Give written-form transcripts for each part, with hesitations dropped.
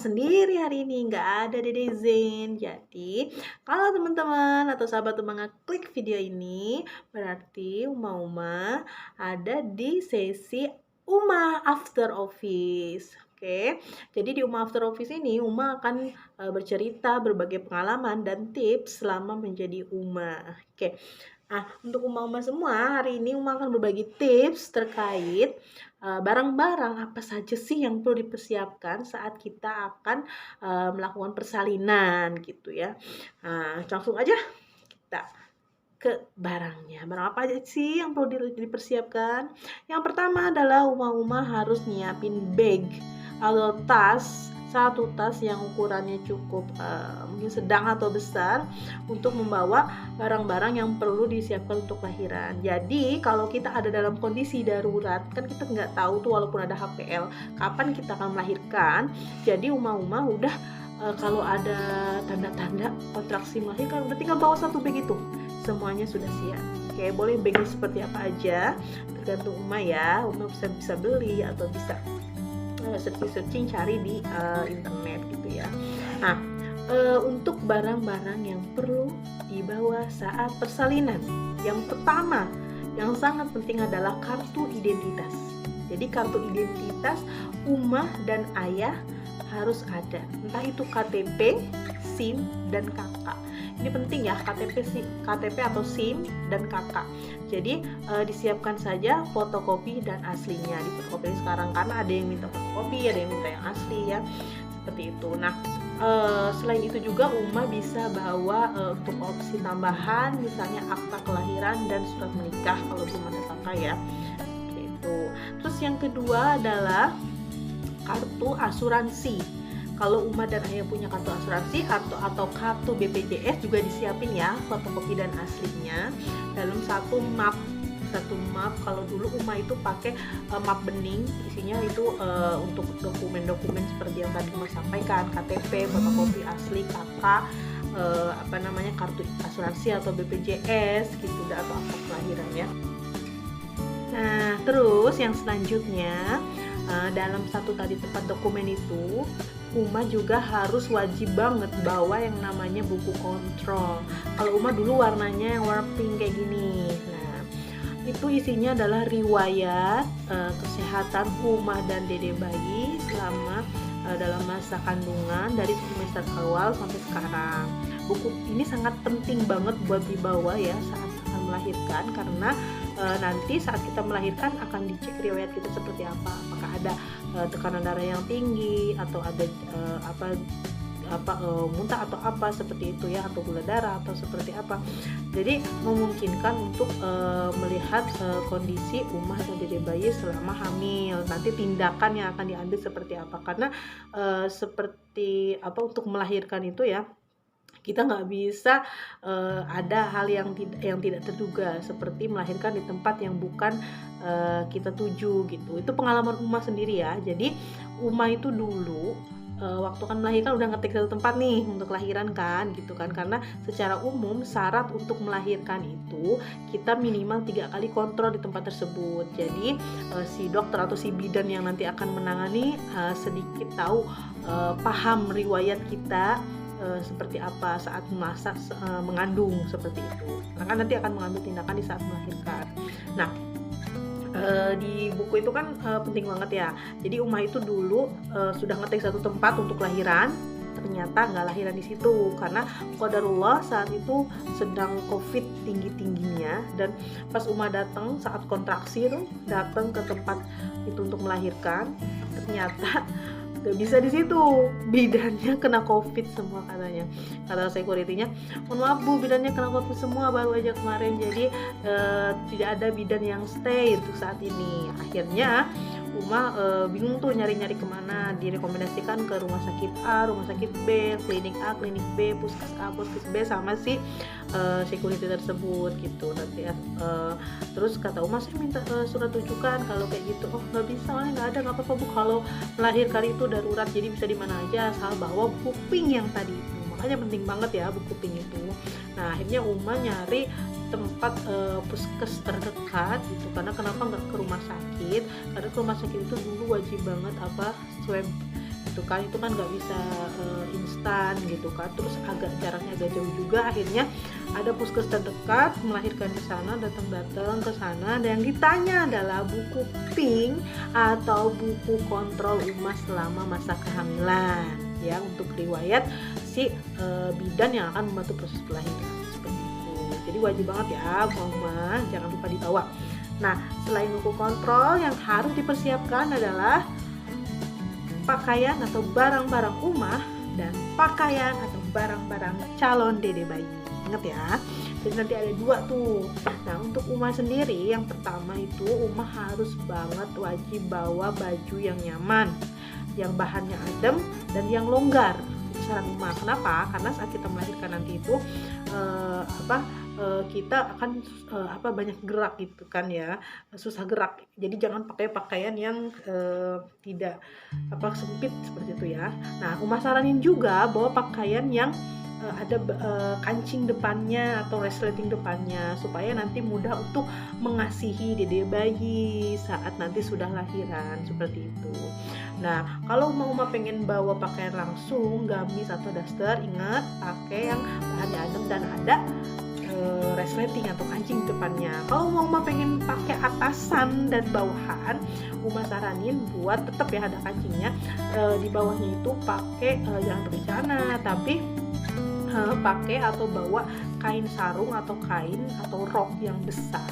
sendiri hari ini, nggak ada Dede Zain. Jadi, kalau teman-teman atau sahabat Uma ngeklik video ini, berarti Uma ada di sesi Uma After Office. Oke, jadi di Uma After Office ini Uma akan bercerita berbagai pengalaman dan tips selama menjadi Uma. Oke, nah untuk Uma semua, hari ini Uma akan berbagi tips terkait barang-barang apa saja sih yang perlu dipersiapkan saat kita akan melakukan persalinan gitu ya. Nah, langsung aja kita ke barangnya. Barang apa aja sih yang perlu dipersiapkan? Yang pertama adalah Uma harus nyiapin bag atau tas, satu tas yang ukurannya cukup mungkin sedang atau besar untuk membawa barang-barang yang perlu disiapkan untuk lahiran. Jadi kalau kita ada dalam kondisi darurat, kan kita nggak tahu tuh walaupun ada HPL kapan kita akan melahirkan. Jadi Uma udah kalau ada tanda-tanda kontraksi melahirkan udah tinggal bawa satu bag itu, semuanya sudah siap. Oke, boleh bagnya seperti apa aja tergantung Uma ya. Uma bisa beli atau bisa searching cari di internet gitu ya. Nah, untuk barang-barang yang perlu dibawa saat persalinan, yang pertama yang sangat penting adalah kartu identitas. Jadi kartu identitas Uma dan ayah harus ada, entah itu KTP, SIM, dan KK. Ini penting ya, KTP atau SIM dan KK. Jadi disiapkan saja fotokopi dan aslinya. Di fotokopi sekarang karena ada yang minta fotokopi, ada yang minta yang asli ya, seperti itu. Nah, selain itu juga Uma bisa bawa untuk opsi tambahan, misalnya akta kelahiran dan surat menikah kalau belum ada kakak ya, seperti itu. Terus yang kedua adalah kartu asuransi. Kalau Uma dan ayah punya kartu asuransi atau kartu BPJS juga disiapin ya, fotokopi dan aslinya dalam satu map. Kalau dulu Uma itu pakai map bening, isinya itu untuk dokumen-dokumen seperti yang tadi Uma sampaikan, KTP, fotokopi asli, KK, kartu asuransi atau BPJS gitu, atau akta kelahiran ya. Nah, terus yang selanjutnya dalam satu tadi tempat dokumen itu Uma juga harus wajib banget bawa yang namanya buku kontrol. Kalau Uma dulu warnanya yang warna pink kayak gini. Nah, itu isinya adalah riwayat kesehatan Uma dan Dede bayi selama dalam masa kandungan dari semester awal sampai sekarang. Buku ini sangat penting banget buat dibawa ya saat akan melahirkan, karena nanti saat kita melahirkan akan dicek riwayat kita seperti apa, apakah ada tekanan darah yang tinggi atau ada muntah atau apa seperti itu ya, atau gula darah atau seperti apa. Jadi memungkinkan untuk melihat kondisi Uma dan Dede bayi selama hamil, nanti tindakan yang akan diambil seperti apa, karena untuk melahirkan itu ya kita nggak bisa ada hal yang tidak terduga seperti melahirkan di tempat yang bukan kita tuju gitu. Itu pengalaman Uma sendiri ya. Jadi Uma itu dulu waktu kan melahirkan udah ngetik satu tempat nih untuk lahiran kan gitu kan, karena secara umum syarat untuk melahirkan itu kita minimal 3 kali kontrol di tempat tersebut. Jadi si dokter atau si bidan yang nanti akan menangani sedikit tahu paham riwayat kita seperti apa saat mengandung seperti itu. Maka nanti akan mengambil tindakan di saat melahirkan. Nah, di buku itu kan penting banget ya. Jadi Uma itu dulu sudah ngetik satu tempat untuk lahiran, ternyata nggak lahiran di situ karena qadarullah saat itu sedang COVID tinggi-tingginya, dan pas Uma datang saat kontraksi itu datang ke tempat itu untuk melahirkan, ternyata gak bisa di situ, bidannya kena COVID semua katanya. Kata security-nya, mohon maaf Bu, bidannya kena COVID semua baru aja kemarin, jadi tidak ada bidan yang stay untuk saat ini. Akhirnya Uma bingung tuh nyari-nyari kemana, direkomendasikan ke rumah sakit A, rumah sakit B, klinik A, klinik B, puskes A, puskes B, sama si security tersebut gitu. Nanti terus kata Uma, saya minta surat rujukan kalau kayak gitu. Oh nggak bisa, nggak ada, nggak apa-apa Bu, kalau melahirkan itu darurat, jadi bisa di mana aja asal bawa buku pink yang tadi itu. Makanya penting banget ya buku pink itu. Nah akhirnya Uma nyari tempat puskes terdekat gitu, karena kenapa nggak ke rumah sakit, karena ke rumah sakit itu dulu wajib banget swab gitu kan, itu kan nggak bisa instan gitu kan, terus jaraknya agak jauh juga. Akhirnya ada puskes terdekat, melahirkan di sana, datang ke sana, dan yang ditanya adalah buku pink atau buku kontrol UMA selama masa kehamilan ya, untuk riwayat si bidan yang akan membantu proses kelahiran seperti itu. Jadi wajib banget ya mama, jangan lupa dibawa. Nah, selain buku kontrol, yang harus dipersiapkan adalah pakaian atau barang-barang rumah dan pakaian atau barang-barang calon dede bayi. Ingat ya. Jadi nanti ada 2 tuh. Nah, untuk Uma sendiri, yang pertama itu Uma harus banget wajib bawa baju yang nyaman, yang bahannya adem dan yang longgar. Saran Uma. Kenapa? Karena saat kita melahirkan nanti itu kita akan banyak gerak gitu kan ya, susah gerak. Jadi jangan pakai pakaian yang tidak sempit seperti itu ya. Nah, Uma saranin juga bawa pakaian yang ada kancing depannya atau resleting depannya, supaya nanti mudah untuk mengasihi dede bayi saat nanti sudah lahiran seperti itu. Nah, kalau Uma pengen bawa pakaian langsung, gamis atau daster, ingat pakai yang bahannya adem dan ada resleting atau kancing depannya. Kalau Uma pengen pakai atasan dan bawahan, Uma saranin buat tetap ya ada kancingnya, di bawahnya itu pakai jangan pakai celana, tapi pakai atau bawa kain sarung atau kain atau rok yang besar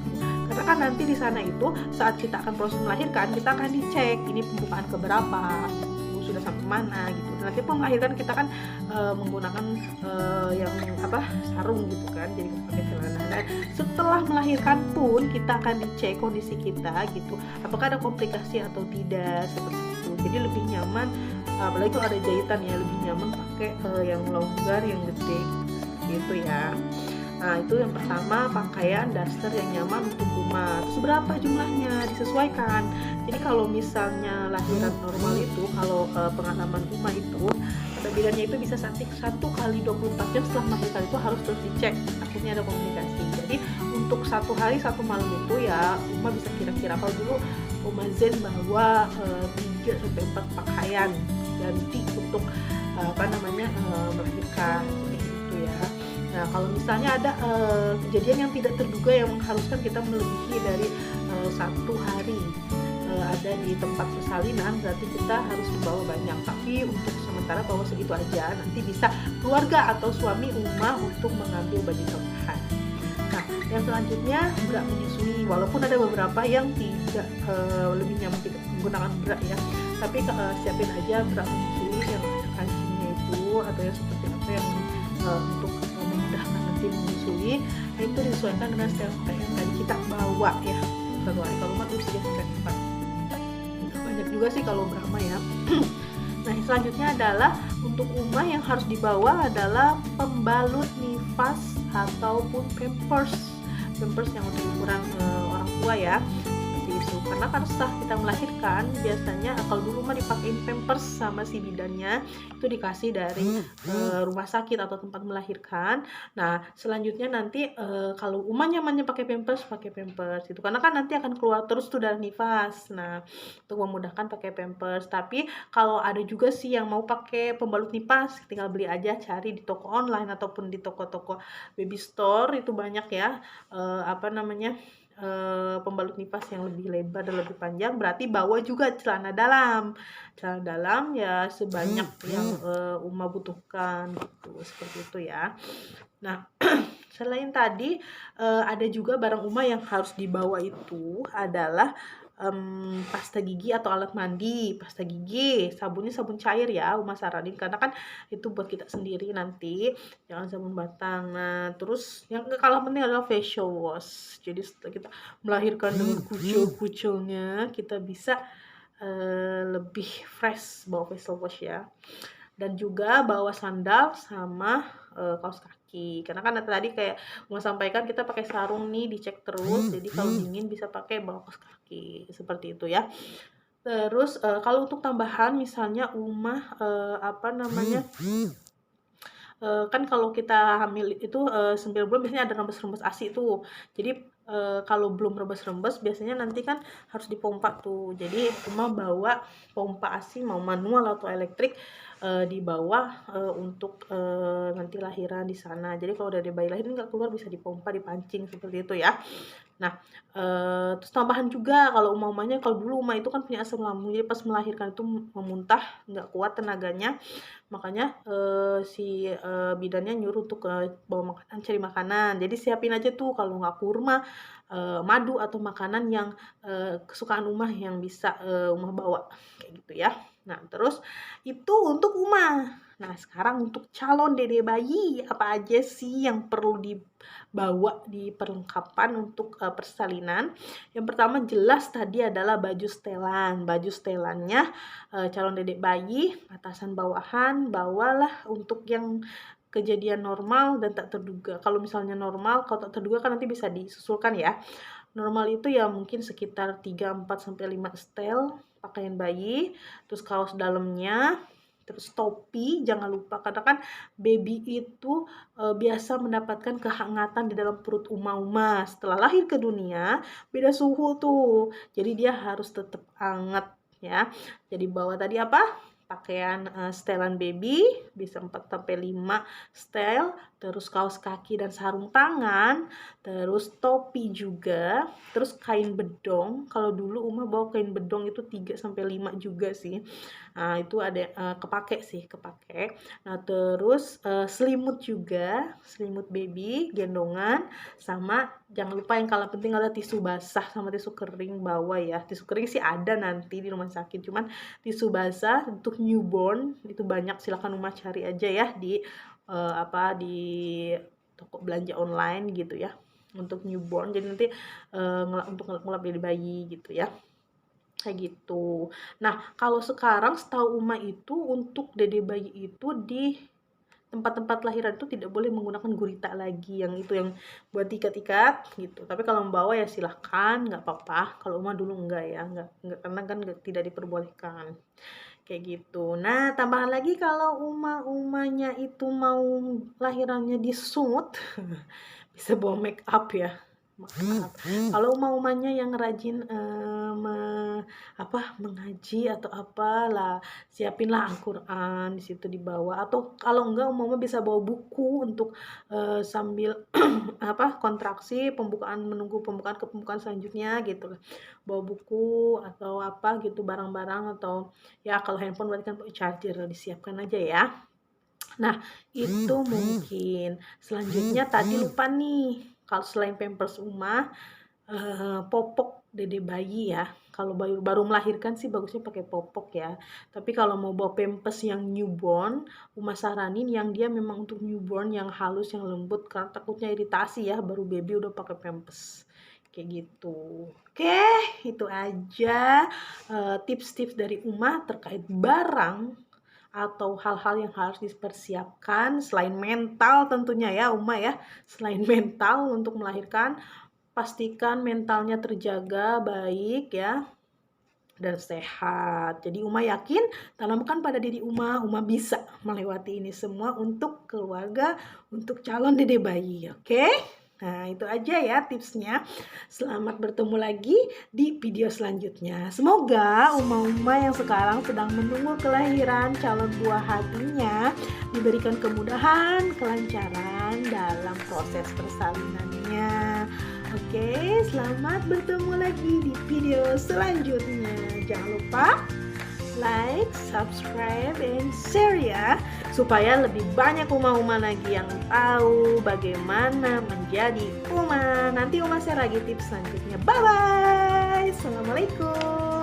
gitu. Karena kan nanti di sana itu saat kita akan proses melahirkan, kita akan dicek ini pembukaan keberapa, sudah sampai mana gitu. Nanti melahirkan kita kan menggunakan yang sarung gitu kan, jadi pakai celana. Dan setelah melahirkan pun kita akan dicek kondisi kita gitu, apakah ada komplikasi atau tidak seperti itu. Jadi lebih nyaman, apalagi kalau ada jahitan ya, lebih nyaman pakai yang longgar, yang gede gitu ya. Nah, itu yang pertama, pakaian daster yang nyaman untuk Uma. Seberapa jumlahnya disesuaikan. Jadi kalau misalnya lahiran normal itu, kalau pengalaman Uma itu, pada bidannya itu bisa 1 kali 24 jam setelah melahirkan itu harus terus dicek, takutnya ada komplikasi. Jadi untuk 1 hari 1 malam itu ya Uma bisa kira-kira, kalau dulu Uma Zen bawa 3-4 pakaian ganti untuk melahirkan seperti itu ya. Nah, kalau misalnya ada kejadian yang tidak terduga yang mengharuskan kita melebihi dari 1 hari ada di tempat persalinan, berarti kita harus membawa banyak. Tapi untuk sementara bawa segitu aja, nanti bisa keluarga atau suami Uma untuk mengambil baju tambahan. Nah, yang selanjutnya bra menyusui. Walaupun ada beberapa yang tidak lebih nyaman tidak menggunakan bra ya, tapi siapin aja bra menyusui yang ada kancingnya itu, atau yang seperti apa yang untuk memudahkan nanti menyusui, itu disesuaikan dengan style pakaian yang tadi kita bawa ya. Satu hari kalau Uma tuh bisa 4. Banyak juga sih kalau Brahma ya. Nah, yang selanjutnya adalah untuk Uma yang harus dibawa adalah pembalut nifas ataupun pampers yang untuk ukuran orang tua ya, seperti itu. Karena kan setelah kita melahirkan, biasanya kalau dulu mah dipakein pampers sama si bidannya, itu dikasih dari rumah sakit atau tempat melahirkan. Nah, selanjutnya nanti kalau Uma nyamannya pakai pampers itu, karena kan nanti akan keluar terus tuh darah nifas. Nah, untuk memudahkan pakai pampers. Tapi kalau ada juga sih yang mau pakai pembalut nifas, tinggal beli aja, cari di toko online ataupun di toko-toko baby store, itu banyak ya pembalut nifas yang lebih lebar dan lebih panjang. Berarti bawa juga celana dalam ya sebanyak yang Uma butuhkan gitu, seperti itu ya. Nah, selain tadi ada juga barang Uma yang harus dibawa itu adalah pasta gigi atau alat mandi, pasta gigi, sabunnya sabun cair ya, Uma saranin, karena kan itu buat kita sendiri nanti, jangan sabun batang. Nah, terus yang gak kalah penting adalah facial wash. Jadi setelah kita melahirkan dengan kucil-kucilnya, kita bisa lebih fresh bawa facial wash ya. Dan juga bawa sandal sama kaos kaki, karena kan tadi kayak mau sampaikan, kita pakai sarung nih dicek terus, jadi kalau dingin bisa pakai bawa kaos kaki seperti itu ya. Terus kalau untuk tambahan misalnya Uma kan kalau kita hamil itu 9 bulan biasanya ada rembes-rembes ASI tuh. Jadi kalau belum rembes-rembes biasanya nanti kan harus dipompa tuh. Jadi Uma bawa pompa ASI mau manual atau elektrik dibawa untuk nanti lahiran di sana. Jadi kalau udah ada bayi lahir nggak keluar bisa dipompa, dipancing seperti itu ya. Nah, terus tambahan juga kalau umumnya kalau dulu Uma itu kan punya asam lambung, jadi pas melahirkan itu memuntah, nggak kuat tenaganya, makanya si bidannya nyuruh untuk bawa makanan, cari makanan. Jadi siapin aja tuh kalau nggak kurma, madu atau makanan yang kesukaan Uma yang bisa Uma bawa kayak gitu ya. Nah, terus itu untuk Uma. Nah, sekarang untuk calon dede bayi apa aja sih yang perlu dibawa di perlengkapan untuk persalinan? Yang pertama jelas tadi adalah baju setelan. Baju setelannya calon dedek bayi, atasan bawahan, bawalah untuk yang kejadian normal dan tak terduga. Kalau misalnya normal, kalau tak terduga kan nanti bisa disusulkan ya. Normal itu ya mungkin sekitar 3, 4, sampai 5 setel pakaian bayi, terus kaos dalamnya, terus topi, jangan lupa karena kan baby itu biasa mendapatkan kehangatan di dalam perut Uma setelah lahir ke dunia, beda suhu tuh. Jadi dia harus tetap hangat ya. Jadi bawa tadi apa? Pakaian setelan baby bisa 4 sampai 5 setel, terus kaos kaki dan sarung tangan, terus topi juga, terus kain bedong. Kalau dulu Uma bawa kain bedong itu 3 sampai 5 juga sih. Nah, itu ada kepake. Nah, terus selimut juga, selimut baby, gendongan, sama jangan lupa yang kalah penting adalah tisu basah sama tisu kering bawa ya. Tisu kering sih ada nanti di rumah sakit, cuman tisu basah untuk newborn itu banyak, silakan Uma cari aja ya di di toko belanja online gitu ya untuk newborn. Jadi nanti untuk ngelap dari bayi gitu ya. Kayak gitu. Nah, kalau sekarang setahu Uma itu untuk dede bayi itu di tempat-tempat lahiran itu tidak boleh menggunakan gurita lagi, yang itu yang buat ikat-ikat gitu. Tapi kalau membawa ya silahkan, nggak apa-apa. Kalau Uma dulu enggak ya, enggak karena kan tidak diperbolehkan kayak gitu. Nah, tambahan lagi kalau umanya itu mau lahirannya disut bisa bawa make up ya. Maaf. Kalau umanya yang rajin mengaji atau apalah, siapinlah Al-Qur'an di situ dibawa, atau kalau enggak umama bisa bawa buku untuk sambil kontraksi menunggu pembukaan ke pembukaan selanjutnya gitu. Bawa buku atau apa gitu, barang-barang, atau ya kalau handphone berarti kan charger, disiapkan aja ya. Nah, itu mungkin. Selanjutnya tadi lupa nih, kalau selain pampers Uma, popok dede bayi ya. Kalau baru melahirkan sih bagusnya pakai popok ya. Tapi kalau mau bawa pampers yang newborn, Uma saranin yang dia memang untuk newborn, yang halus, yang lembut, karena takutnya iritasi ya, baru baby udah pakai pampers. Kayak gitu. Oke, itu aja tips-tips dari Uma terkait barang atau hal-hal yang harus dipersiapkan selain mental tentunya ya Uma ya. Selain mental untuk melahirkan, pastikan mentalnya terjaga baik ya dan sehat. Jadi Uma yakin, tanamkan pada diri Uma bisa melewati ini semua untuk keluarga, untuk calon dede bayi. Oke? Nah, itu aja ya tipsnya. Selamat bertemu lagi di video selanjutnya. Semoga Uma yang sekarang sedang menunggu kelahiran calon buah hatinya diberikan kemudahan, kelancaran dalam proses persalinannya. Oke, selamat bertemu lagi di video selanjutnya. Jangan lupa like, subscribe, and share ya, supaya lebih banyak Uma lagi yang tahu bagaimana menjadi Uma. Nanti Uma share lagi tips selanjutnya. Bye bye. Assalamualaikum.